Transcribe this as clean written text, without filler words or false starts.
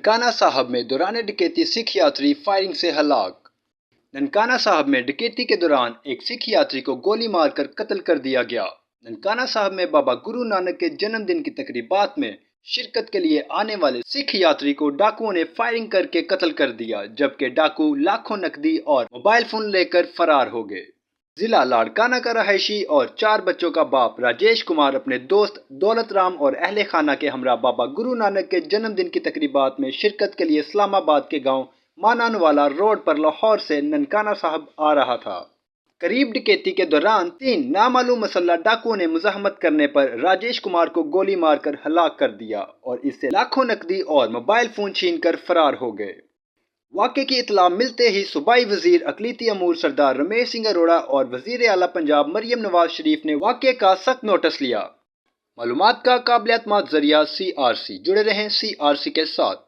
ننکانہ صاحب میں دوران ڈکیتی سکھ یاتری فائرنگ سے ہلاک۔ ننکانہ صاحب میں ڈکیتی کے دوران ایک سکھ یاتری کو گولی مار کر قتل کر دیا گیا۔ ننکانہ صاحب میں بابا گرو نانک کے جنم دن کی تقریبات میں شرکت کے لیے آنے والے سکھ یاتری کو ڈاکوؤں نے فائرنگ کر کے قتل کر دیا، جبکہ ڈاکو لاکھوں نقدی اور موبائل فون لے کر فرار ہو گئے۔ ضلع لاڑکانہ کا رہائشی اور 4 بچوں کا باپ راجیش کمار اپنے دوست دولت رام اور اہل خانہ کے ہمراہ بابا گرو نانک کے جنم دن کی تقریبات میں شرکت کے لیے اسلام آباد کے گاؤں مانان والا روڈ پر لاہور سے ننکانہ صاحب آ رہا تھا۔ قریب ڈکیتی کے دوران 3 نامعلوم مسلح ڈاکوؤں نے مزاحمت کرنے پر راجیش کمار کو گولی مار کر ہلاک کر دیا اور اس سے لاکھوں نقدی اور موبائل فون چھین کر فرار ہو گئے۔ واقعے کی اطلاع ملتے ہی صوبائی وزیر اقلیتی امور سردار رمیش سنگھ اروڑہ اور وزیر اعلیٰ پنجاب مریم نواز شریف نے واقعے کا سخت نوٹس لیا۔ معلومات کا قابل اعتماد ذریعہ CRC، جڑے رہیں CRC کے ساتھ۔